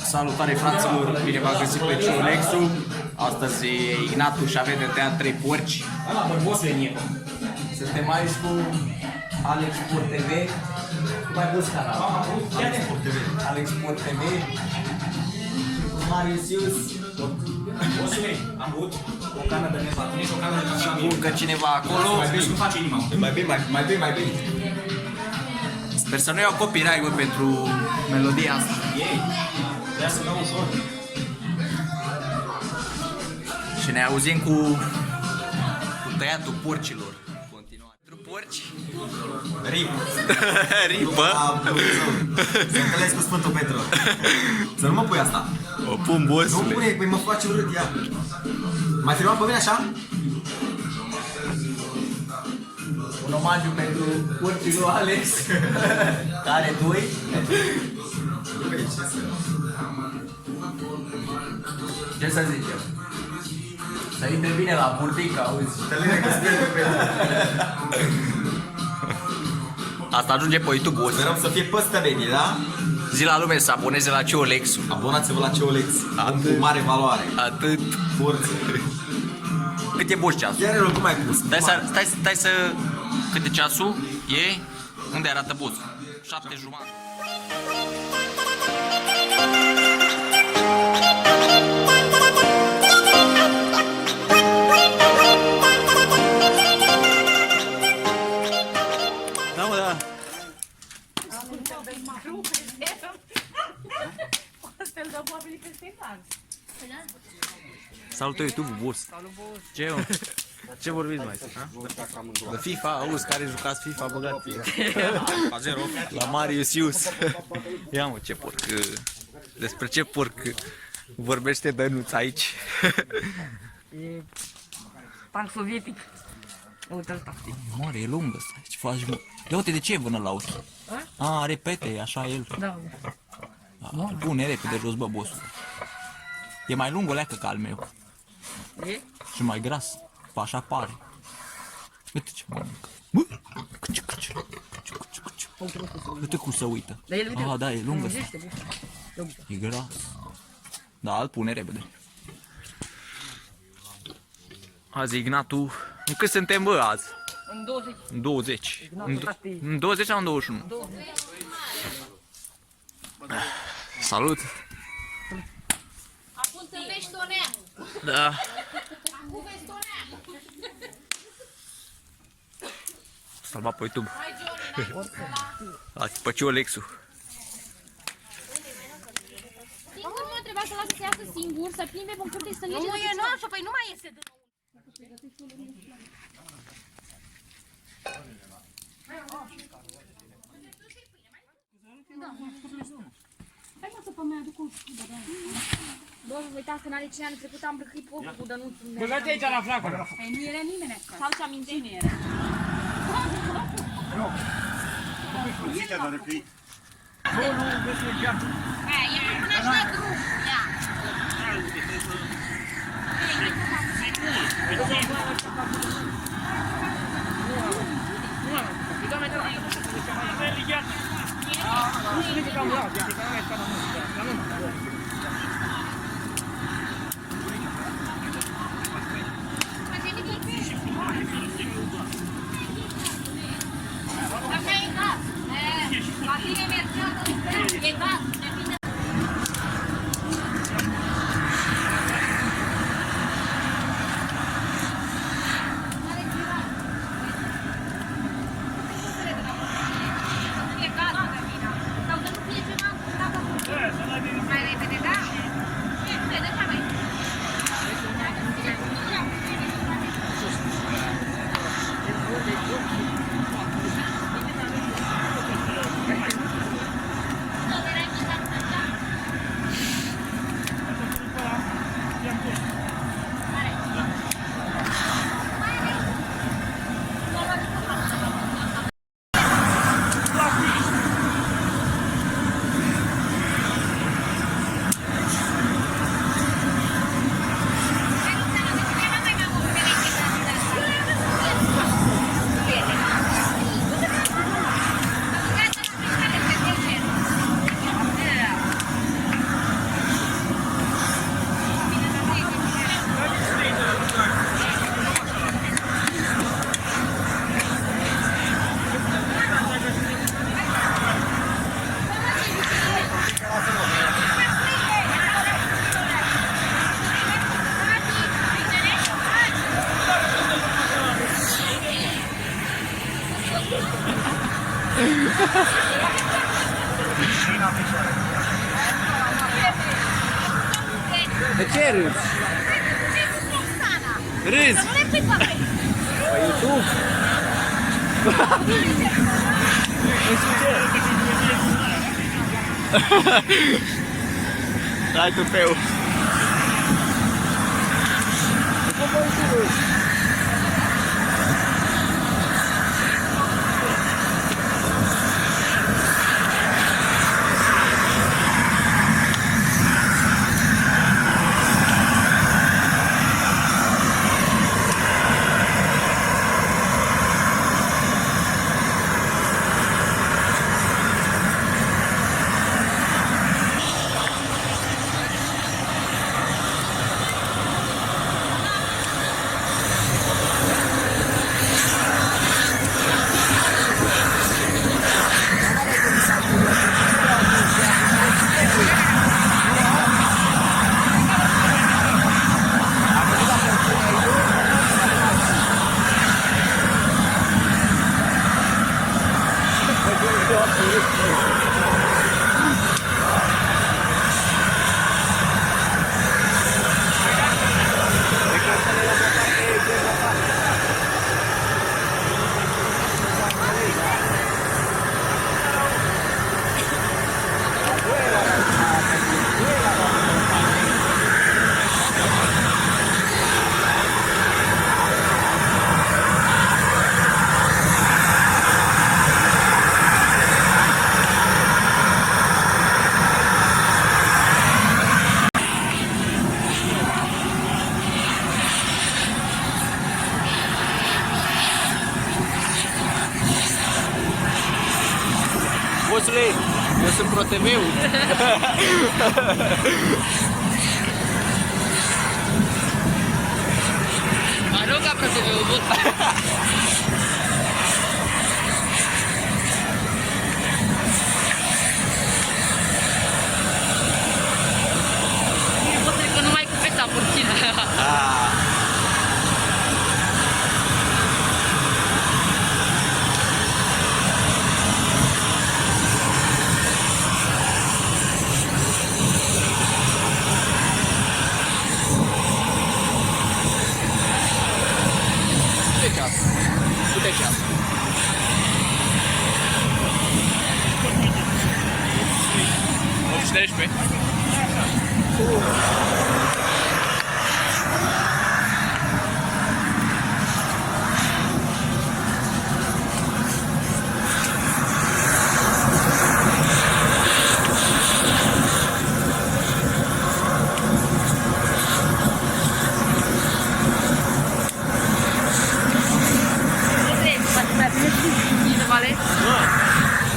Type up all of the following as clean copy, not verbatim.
Salutare fraților, bine v-am găsit pe Ciolexu. Astăzi Ignatu și avem de tăiat 3 porci. Suntem aici cu Alex Sport TV. Cum ai pus canalul? Alex Sport TV. Cu Marius Ius. Am avut o cană de nevat, nici o cană de nevat. Și încă cineva acolo. Nu face inima. Mai bine. Sper să nu iau copyright pentru melodia asta. Ei, vrea să dau ușor. Și ne auzim cu tăiatul porcilor. Continuare. Pentru porci. Ripă. Să întâlnesc cu Sfântul Petru. Să nu mă pui asta. O pun Nu bosule. pune, păi mă face urât, ia. Mai filmat pe mine așa? Un omagiu pentru porcii lui Alex. Care doi. Ce să zicem? Să intre bine la burtic, auzi. Întâlnire cu Sfântul Petru. Asta ajunge pe YouTube, boss. Sperăm să fie păstă bine, da? Zi la lume să aboneze la Ciolexu. Abonați-vă la Ceolex. Atât. Cu mare valoare. Atât. Forță. Cât e boss ceasul? Chiar cum ai pus? Stai să... Cât e ceasul? E? Unde arată boss? 7:30. Da, mă, da. Salută YouTube-ul, boss. Ce, mă? Ce vorbiți mai? De FIFA, auzi, care jucați FIFA, băgați. La 0. La Marius Ius. Ia, mă, ce porc. Despre ce porc vorbește Dănuț aici? E tank sovietic. Uite-l tactic. Mare, e lungă asta. Ce faci, mă? Ia uite, de ce e vână la ochi? A, repete, așa el. Da. Pune repede jos, bă, bossul. E mai lung o leacă ca al meu. E? Și mai gras. Așa pare. Uite ce mănâncă. Bă! Câci. Uite cum se uită. Dar el, uite, Ah, da, e lungă asta. lungăște, bă. E gras. Da, îl pune repede. Azi, Ignatu. În cât suntem, bă, azi? În 20. În 20. Ignatu, În 20 sau în 21? 20. Salut! Acum să vezi Tonea. Da. Acum vezi Tonea. Salva pe YouTube. Hai, Johnny, Azi, pe Ciolexu. singur mă trebuia să lasă să iasă singur, să plimbe pe curte și să lege. Nu e nu așa, păi nu mai iese de Hai mă să pe mea aduc o scudă, da. Bă, vă uitați că în anii 5 ani trecut am brăcăit porcul cu Dănuțul. Băgați aici la flacără. Păi nu era nimeni acasă. Sau ce aminte? Cine era? Ia până și la drum. Ia. Așa e gaz. La tine mergea, e gaz. De ce râzi? Roxana! Râzi! Să nu le pui pe noi! Pe YouTube? Nu știu ce. Dai tupeu. Bosule, eu sunt ProTV-ul. Arunca pra TV, eu vou... Vou ter que eu não vai completar por ti, né?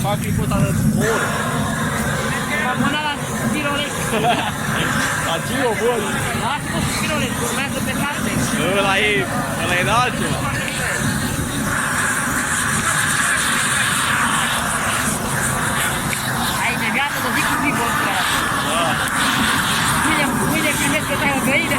Fac clipul ăsta de o oră. M-am până la Spiroleț. La Gio, bun. Lasă-mă Spiroleț, urmează pe carte. Ăla e de altceva. Ai de viață, să zic cu picul ăsta. Mâine primesc că tai o găină.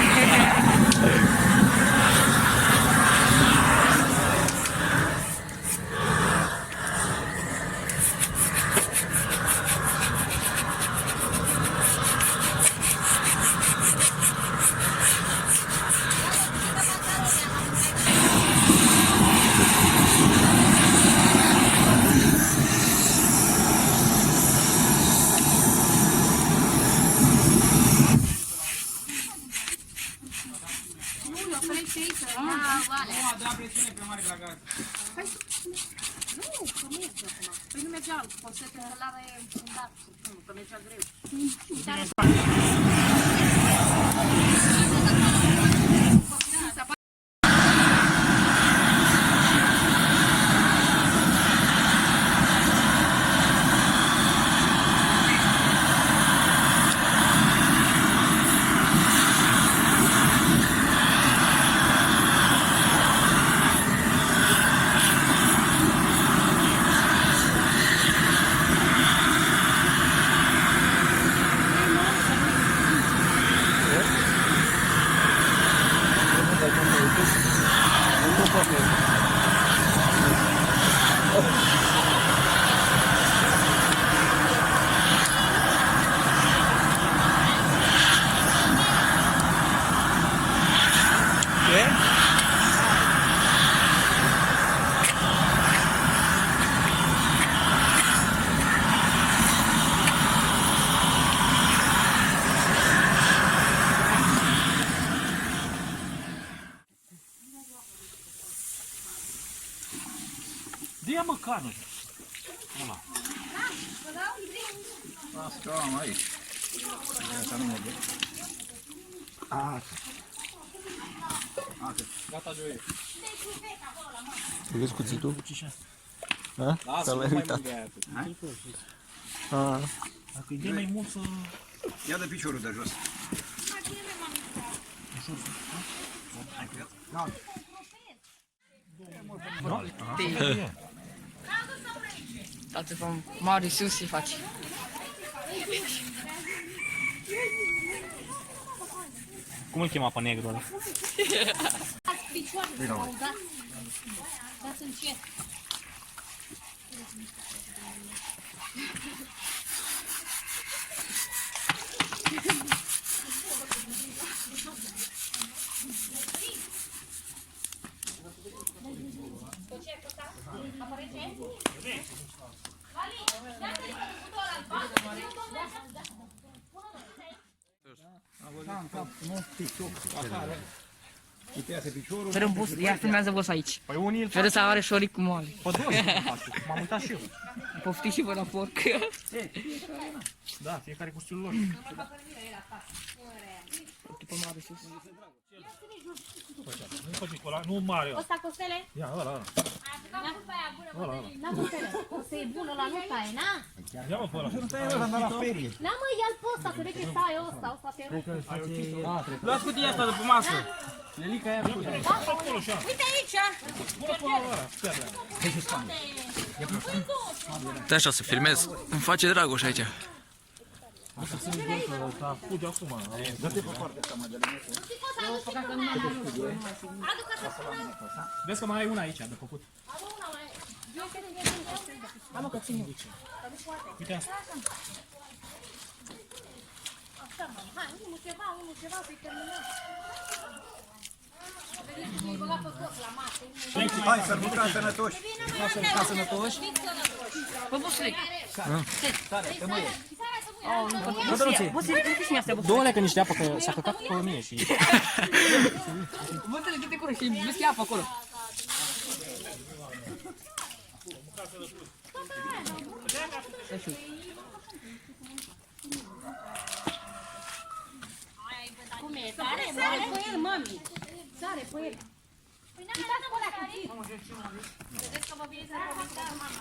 Ah, Da presiune pe mare la gaz. nu, că merge acum. Păi nu mergea, poți să te lare în dat. Nu, că mergea greu. ia mă canul. Ăla. Asta am aici. Asta nu mă duc. Gata, Joe. Tu vezi cuțitul? Ha? Lasă, S-a nu mai mai uitat. mult de aia. Dacă e mai mult să... Ia de piciorul de jos. Toate pe mare sus se face. Cum îl chema pe negru ăla? Dați încet. Fără bus, ia filmează bus aici. Păi unii îl Fără să are șoric cu moale. pe dos. M-am uitat și eu. Poftiți și vă la porc. Da, fiecare cu stilul lor. După mare sus. Nu faci cu ăla, nu mare ăla. Ăsta Costele? Ia, ăla. Na Costele, ăsta e bun, ăla nu taie, na? Ia mă pe ăla. Na mă, ia-l pe ăsta, să vezi că taie ăsta te rupe. Luați cutia asta de pe masă. Lelica aia cu Uite aici! Da, așa să filmez. Îmi face Dragoș aici. Fuge acum. Vezi că mai ai una aici de făcut. Am că țin eu. Uite asta. Hai, unul ceva, să-i terminăm. Îi băga pe toți la masă. Hai să bucurați sănătoși. Sănătoși. Bă, busule. Busule, câte și mi-astea, busule? Două lecă niște apă, că s-a căcat pe mine și... Busule, du-te acolo și vezi că e apă acolo. Cum e? Sare pe el, mami. Sare pe el. Uitați pe ăla cuțit. Vedeți că vă bine să vorbiți cu mama.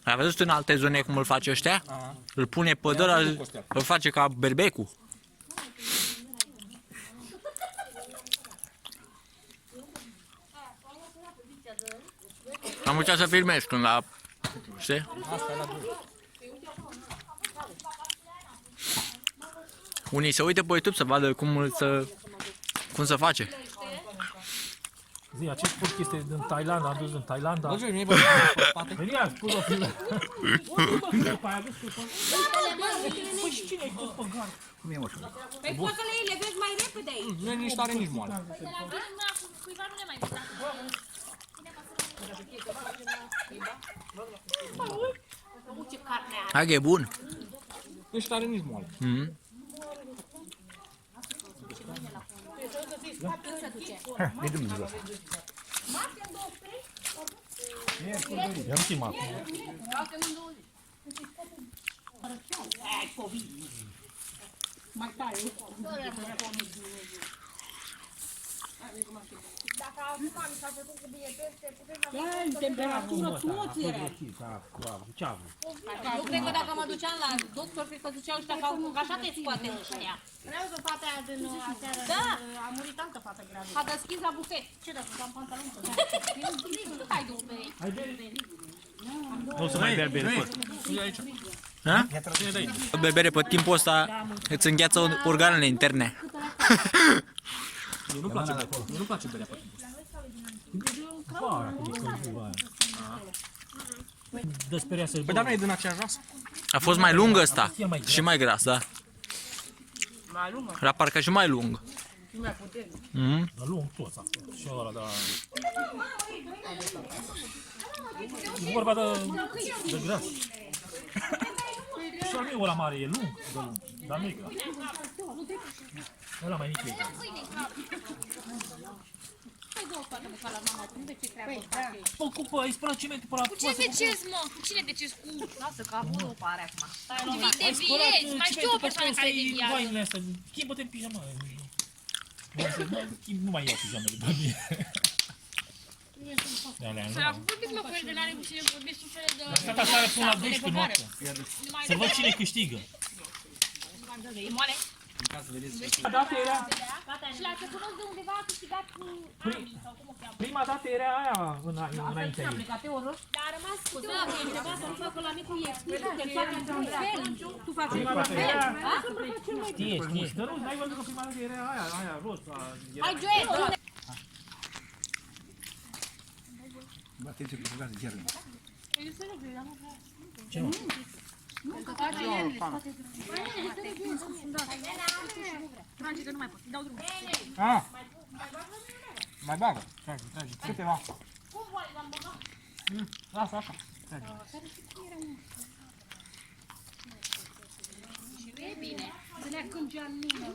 Ai văzut în alte zone cum îl face ăștia? Îl pune pe dăra, îl face ca berbecul. Am uitat să filmez când la... Știi? Unii se uită pe YouTube să vadă cum se face. Zi, acest porc este din Thailanda, a dus în Thailanda. Bă, nu-i băgat pe spate? Veni, ia, spus o filmă. Păi și cine ai dus pe gard? Cum e, moșul? Păi poți să le iei, le vezi mai repede aici. Nu e nici tare, nici moale. Cuiva nu le mai vezi. Ce carne are. Hai că e bun. Nici tare, nici moale. Ne dăm jos. I-am chemat. Temperatură toți era. Eu cred că dacă mă duceam la doctor, cred că ziceau ăștia că așa te scoate ăștia. Vreau că fata aia din aseară, a murit altă fată gravă. A deschis la bufet. Ce dacă am pantaloni pe nu ai două perechi. Nu o să mai bea bere. Ha? Bebere pe timpul ăsta îți îngheață organele interne. Nu-mi place de acolo. Nu-mi place berea pe timpul ăsta. Dă speria să-i Păi dar nu e din aceeași rasă? A fost mai lung ăsta și mai gras, da. Mai lungă. Era parcă și mai lung. Și mai puternic. Dar lung toți acolo. Și ăla, da... E vorba de gras. Și al meu ăla mare e lung, de lung. Dar nu-i ăla mai mic e. Păi două spate de la mama, cum de ce treabă? Bă, cupă, îi spălă cimentul pe la Cu ce decezi, mă? Cu cine decezi? Cu... Lasă, că acolo pare acum. Deviezi, mai știu o persoană care deviază. Vainele astea, schimbă-te în pijama. Nu mai iau pijama de pe mine. Să vorbiți, mă, cu el de n-are cu cine vorbiți un fel de... Asta seara până la 12 noaptea. Să văd cine câștigă. E moale? Dată era, Și la să cunosc de undeva a câștigat cu ani sau cum o cheamă. prima dată era aia înaintea ei. Dar a rămas cu da, că e întreba să-l facă la micul explică, că îl fac într-un fel. Tu faci Prima într-un dată fel, era, da? știe. Dar nu, n-ai văzut că prima dată era aia, roz. Hai, Joel, du-ne! Bateți cu gaz chiar. Ce nu? Franci, că nu mai pot. Dau drumul. Mai bagă. Trage. Câteva. Lasă așa. E bine. Să ne cângea în mine.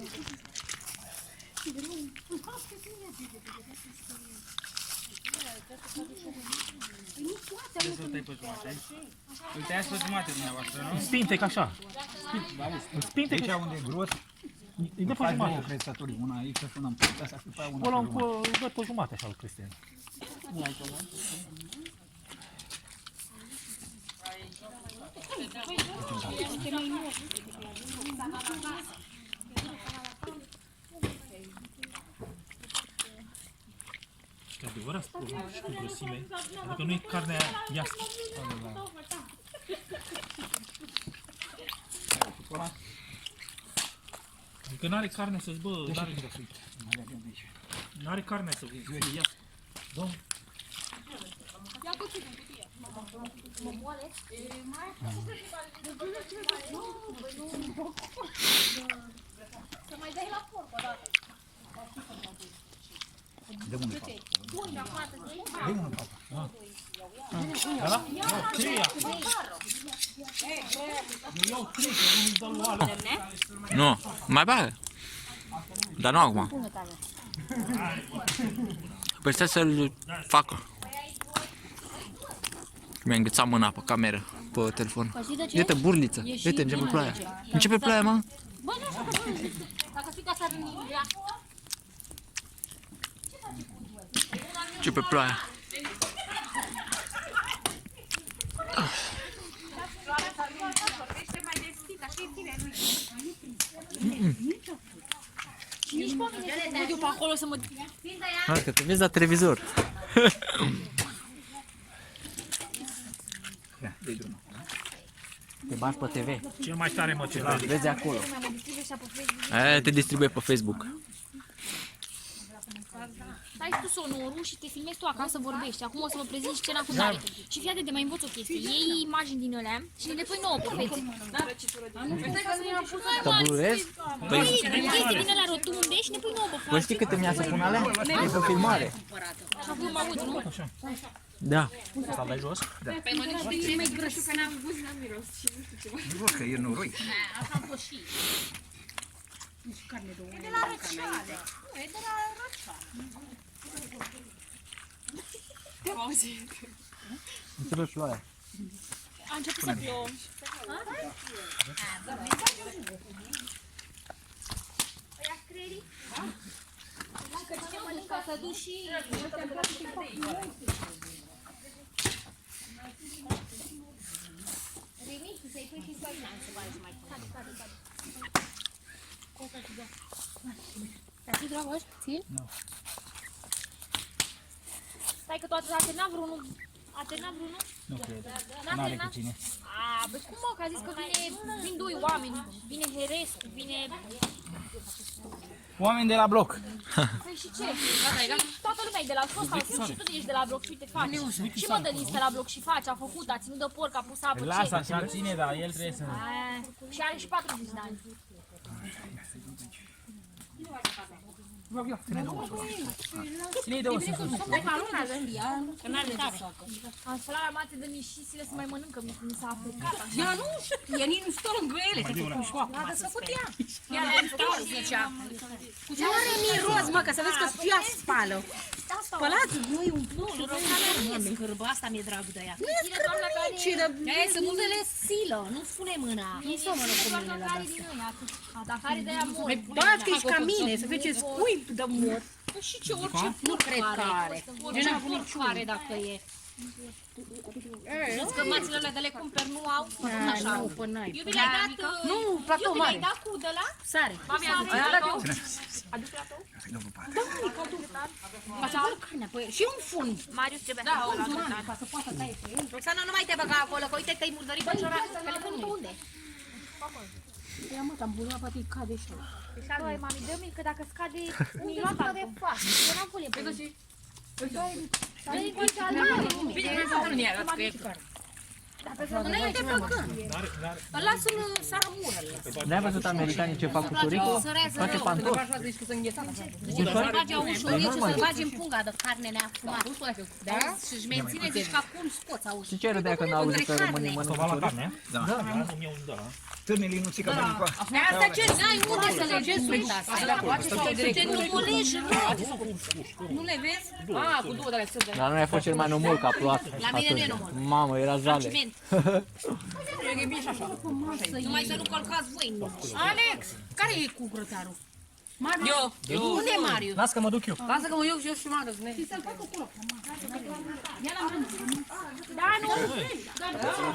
Uite, aia sunt jumate dumneavoastră, nu? Spintec așa. Spintec. Deci unde e gros, Îi dă pe faci două jumate. crestături. Una aici și una în partea asta și după aia una Ăla pe jumătate. îl dă pe jumate așa, îl Cristian. Este adevărat spun și cu grosime. Adică nu e carnea iasă. Adică n-are carne să-ți bă, n-are carne să fie iasă. Da? Să mai dai la porc o dată. De unde fac? De unde fac? Da? Iau trei acum. Eu iau trei, că nu-mi dau lui alea. Nu, mai bagă. Dar nu acum. Păi stai să-l facă. Mi-a înghețat mâna pe cameră, pe telefon. Uite burliță, uite, începe ploaia. Începe ploaia, mă. Bă, nu știu că nu zic. Dacă fica s-ar vrea. Începe ploaia. Nici pe mine să mă duc pe acolo să mă... Hai că te vezi la televizor. Dă-i drumul. Te bagi pe TV. Cel mai tare mă ce Vezi acolo. Aia te distribuie pe Facebook. Stai tu sonorul și te filmezi tu acasă, vorbești. Acum o să vă prezint scena cu Dare. Și fii atent de mai învăț o chestie. Iei imagini din alea și ne le pui nouă pe fețe. Taburezi? Păi, chestii din alea rotunde și ne pui nouă pe Păi față. știi câte mi-a să pun alea? E pe filmare. Și acum mă aud, nu? Da. Să dai jos? Păi mănânc pe cele mai grășu, că n-am văzut, n-am miros. Nu văd că e noroi. Așa am fost și. E de la răceală. Nu, e de la răceală. Începe ploaia. A început să plouă. Că ce mănâncă să duci și... Remi, tu să-i pui și soia să faci mai tare. Dar fi dragă, țin? Nu. Stai că toată a terminat vreunul. A terminat vreunul? Nu cred. N-a N-are cu terminat? cine. A, bă, cum mă, că a zis că vin doi oameni. Vine Herescu, vine... Oameni de la bloc. Păi și ce? Toată lumea e de la fost, și tu ești de la bloc și uite faci. Și mă Dănis de la bloc și face, a făcut, a ținut de porc, a pus apă, Lasă ce? așa, ține, dar el trebuie să... Și are și 40 de ani. Ține-i de o să sus. Că n-are tare. Am spălat armate de mișisile să mai mănâncă, mi s-a aplicat. Ea nu știe, nici nu stă lângă ele, ce făcut șoapă. N-a desfăcut ea. Ea le-a stor, zicea. Nu are miros, mă, că să vezi că ea spală. Spălați, nu-i umplu. Scârbă, asta mi-e drag de ea. Nu e scârbă nici, ea e să nu le silă, nu spune mâna. Nu se mănă cu mâinile la asta. Dacă are de aia mor. Bați că ești ca mine, să vezi ce scuip de mor. Și ce orice Nu cred că are. Orice are dacă e. Știți că mațile alea de le cumperi nu au? Așa. Nu, până n-ai. Iubi, le-ai dat... Nu, platou Iubi, mare. le-ai dat cu de la? Sare. Mami, a dus platou? A dus platou? Ca să pun carnea pe el. Și un fund. Marius trebuie Da, să un mare, ca să poată taie pe el. Roxana, nu mai te băga acolo, că uite că-i murdărit păciora. Telefonul pe unde? Ia mă, am bunat, poate îi cade și ăla. Băi, mami, dă-mi că dacă scade, mi luat de față. Eu n-am pune pe el. Bine, nu ne arăți că e căr. Nu e de făcând. Îl lasă în saramură. N-ai văzut americanii ce fac cu șoricul? Face pantofi. Deci să bage un șoric și să-l bagi în punga de carne neafumată. Da? Și-și menține, zici că acum scoți, auzi. Și ce râdea când auzi că românii Asta mănâncă va la șoric? carne? Da. Nu mi-e un de ăla. Târnele nu țică bănicoa. Asta ce n-ai unde să le vezi uita asta. Ce nu molești, nu le vezi? Ah, cu două de alea țări. Dar nu ai fost cel mai nomol că a plouat La mine nu e atunci. nomol. Mamă, era jale. Numai să nu călcați voi. Alex, care e cu grătarul? Eu. Unde e Mariu? Las că mă duc eu. Lasă că mă iau și eu și Mariu. Și să-l fac acolo. Da, nu.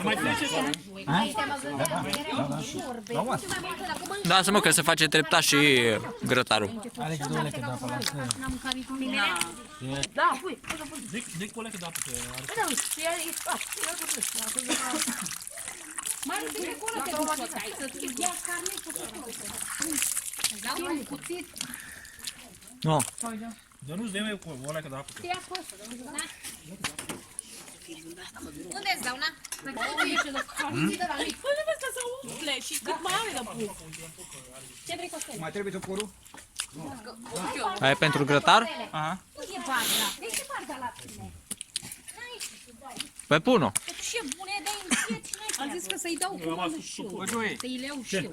Mai trece sau? Da, să mă, că se face treptat și grătarul. Alex, două leche de apă la Da, pui. Deci cu o leche de apă. Da, uite, Mariu, de acolo te duci să ia carne și să dau un cuțit. Nu. Dar nu-ți dă eu cu o leche de apă. Te ia acolo. Unde-ți dau, na? Uite de carne de la lui. Păi, vezi că se umple și cât mai are de pui. Ce vrei cu Mai trebuie toporul? Aia e pentru grătar? Aha. Nu e barda. De ce barda la tine? Păi pun-o. Ce bune de încet și noi. Am zis că să-i dau cu mână și eu. Să-i leu și eu.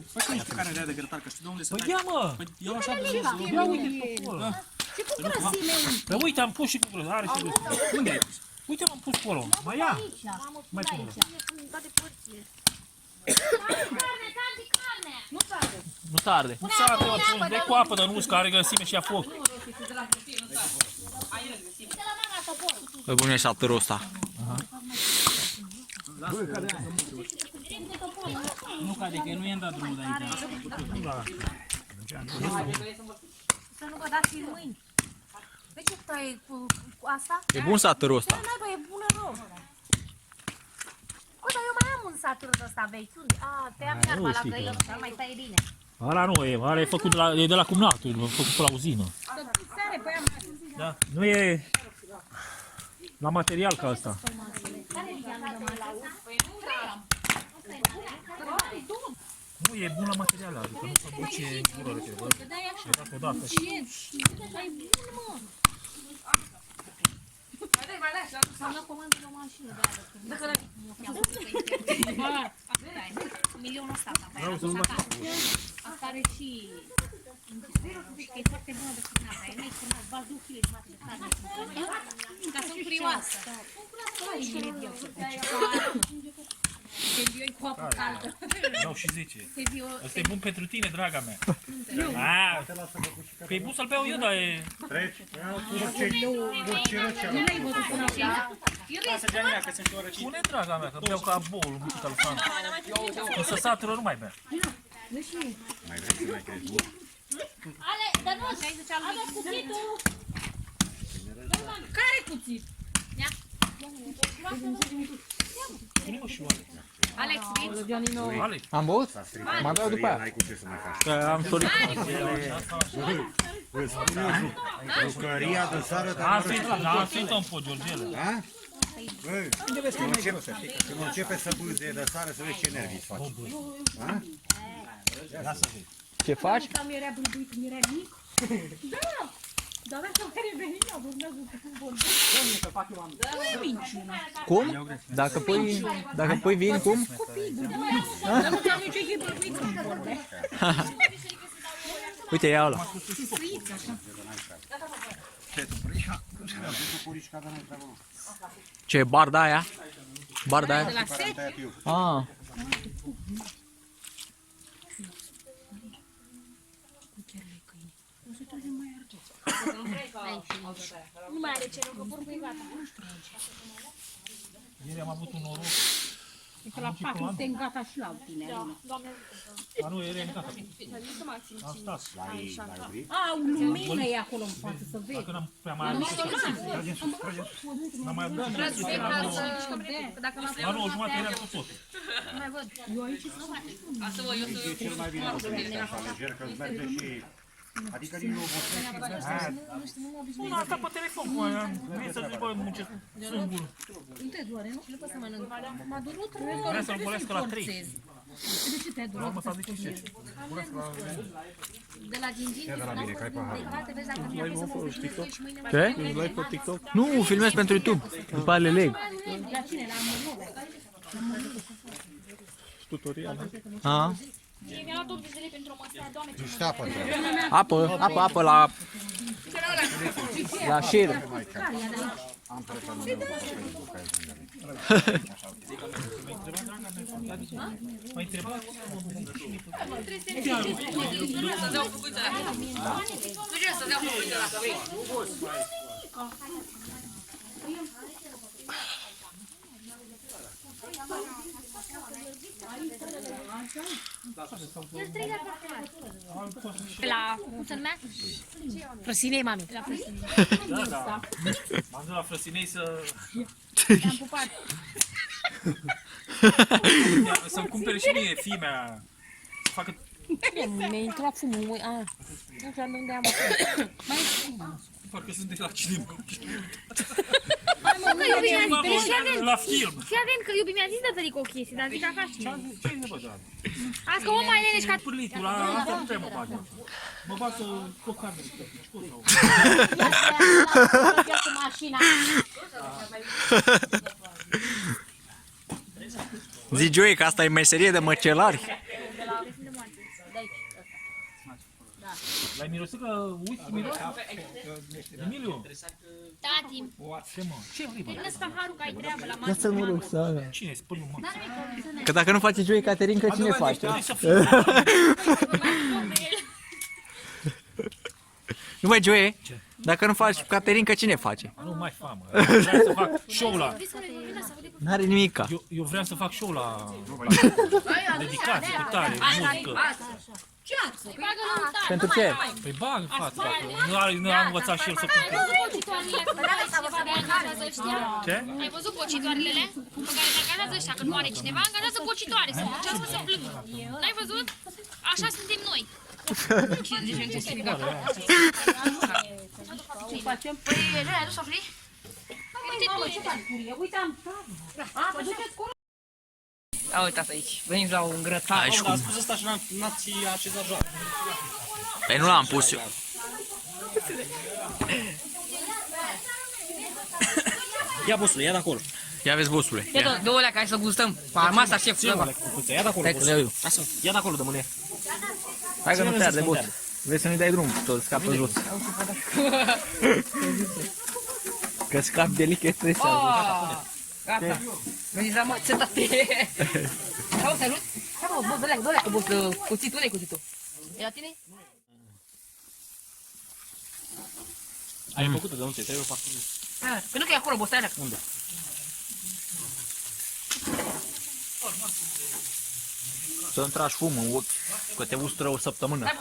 Care de grătar, că știu de unde să Păi ia mă! Eu așa Ia uite pe acolo. Și cu grăsime un. Păi uite, am pus și cu grătar. Are și grătar. Unde ai pus? Uite, m-am pus acolo. Mai ia. Mai pune. Toate părțile. Nu sarde. Nu se arde. Nu s-a arătat, de cu apă, dar nu uscă, are grăsime și ia foc. Păi bun e satărul ăsta. Nu cade, că nu i-am dat drumul de aici. Să nu vă dați în mâini. De ce tai cu asta? E bun satărul ăsta. Naiba, e bună rău. O, dar eu mai am un satur de ăsta vechi. Unde? A, tăiam iarba la găină, dar mai taie bine. Ăla nu e, ăla e făcut de la, e de la cumnatul, e făcut pe la uzină. Sare, păi am Da. Nu e la material ca asta. Nu e bun la material, adică nu se duce gură de văd. E dat odată. Mai bun, mă. Să-mi luăm comandă de o mașină de aia. Dacă milionul ăsta, asta are și... E foarte bună de furnată, e mai frumos, bazuchile jumate de carne. Ca sunt curioasă. Te-i cu apă caldă. Dau și 10. Asta e bun pentru tine, draga mea. Că e bun să-l beau eu, dar e... Nu l-ai văzut până acum? Pune, draga mea, că beau ca bolul, mușit al fan. Însă satură nu mai bea. Ale, dar nu, ale cuțitul. Care cuțit? Ia. Pune-mă și oare. Alex, vin? Alex. Am băut? Mai beau după aia. Că am șorit. Jucăria de sară, Am sfânt-o în pot, Georgiele. când începe să bâze de sară, să vezi ce nervi îți faci. Ce faci? Cam era bâlbuit când era mic. Dar dacă mai reveni, am urmează să Cum? Dacă pui vin, cum? Dar nu ți-am nicio echipă cu vorbe. Uite, ia ăla. Ce, barda aia? Barda aia? Ah. Nu mai are cerul, că porcul e gata. Ieri am avut un noroc. Că la 4 suntem gata și la tine. Doamne, Dar nu, ieri e gata. Am stat. A, lumină e acolo în față, să vezi. Dacă n-am prea mai adus. N-am mai dat. La 9 jumate eram cu tot. E cel mai bine obosești așa, lejer, că îți merge și... Adică din nou obosești. Nu, asta pe telefon, cum am vrut să zic, bă, muncesc singur. Nu te doare, nu? Nu pot să mănânc. M-a durut Vrea să-l golesc la 3. De ce te-a durat? Mă s-a zis ce? de la gingivi, la mine, că ai pahar. vezi dacă mi-a pus să mă filmez și mâine mai Ce? live pe TikTok? Nu, filmez pentru YouTube. După aia le leg. La cine? La Mărnove? Tutorial. Ah. Mi-a luat 80 de lei pentru o măstea, doamne, ce Niște apă trebuie. Apă la șir. Am preferat meu pe Facebook ca Mai întreba? la, cum se numea? Frăsinei, mami. La Frăsinei. Da. M-am dus la Frăsinei Te-am pupat. să-mi cumpere și mie fimea. Să facă... Mi-a intrat fumul, măi. Nu știu unde am acolo. Parcă sunt de la cinema. Că Iubi mi-a zis, fii atent. La film. Fii atent că Iubi mi-a zis dătărică o chestie, dar zic așa și mie. Ce e bă, da? Azi că om mai lenești ca... Pârlitul, la asta nu trebuie mă bag. Mă bag să tot cameră. Ia cu mașina. Zi, Joey, că asta e meserie de măcelari. L-ai mirosit că uiți miros? Emiliu? Tati, Ce mă? Ce vrei, bă? termină paharul că ai treabă la Ia să mă rog să... Cine e spălul, mă? Că dacă nu face Joey Caterinca, cine face? Nu mai Joey? Dacă nu faci Caterinca, cine face? Nu mai fac, mă. Vreau să fac show la... N-are nimica. Eu vreau să fac show la... dedicație, cântare, muzică. Pentru ce? Păi bag, față, nu am învățat și el să cânte. Ce? Ai văzut pocitoarele pe care le angajează ăștia, când moare cineva, angajează pocitoare, să muncească să plângă. N-ai văzut? Așa suntem noi. Păi, nu ai adus afli? Uite, am... A, uitați aici, veniți la un grătar. Aici A spus ăsta și n-ați așezat joc. Păi nu l-am pus eu. Ia bosule, ia de acolo. Ia vezi, bosule. Ia două alea care să gustăm. Parmasa, șef, Ia de acolo, Stai că le iau eu. ia de acolo de mâine. Hai că nu te arde, boss. Vrei să nu-i dai drum, tot scapă jos. Că scap de lic e stresat. Gata. Veniți la mățătate. Salut, salut. Hai mă, boss, dă-lea, că boss, cuțitul, unde-i cuțitul? E la tine? Ai făcut-o de unde trebuie să fac. Că nu că e acolo, boss, stai. Unde? Să-mi tragi fum în ochi, că te ustră o săptămână.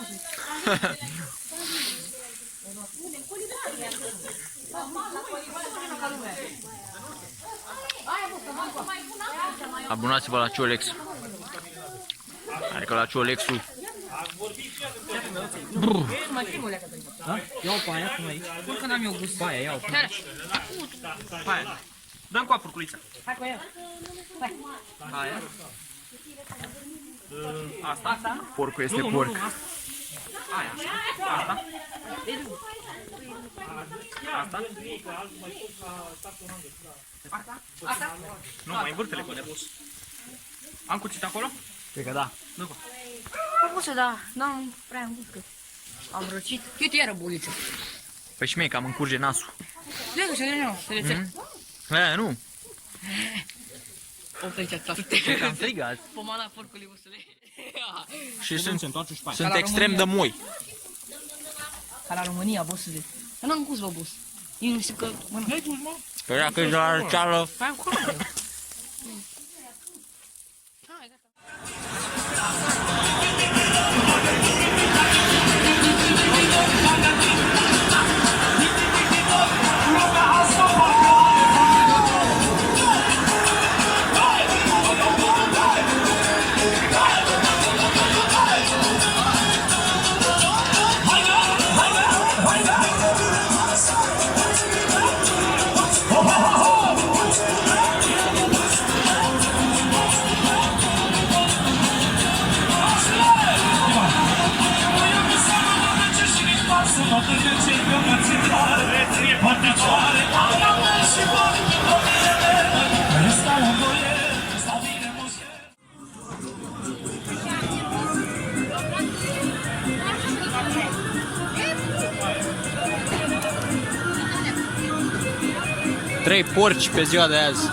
Abonați-vă la Ciolex. Adică la Ciolexul. Iau pe aia până aici. Cum că n-am eu gust? Pe aia, iau. Hai. Dăm cu apă, curculița. Hai cu ea. Aia. Asta? Porcul este Nu, porc. nu, asta. Aia, asta. Asta? Nu, mai învârte-le cu nebus. Am cuțit acolo? Cred că da. Am pus da, n-am prea am văzut că am răcit. Uite iară boliță. Păi și mie cam încurge nasul. Legă, să le țin. Nu. O plece atât. Am frigat. Pomana porcului usule. Și sunt Se întoarce și pe aia. sunt extrem de moi. Ca la România, bossule. Dar n-am cus, bă, boss. Eu nu știu că... Păi dacă ești la răceală... Hai acolo. Trei porci pe ziua de azi.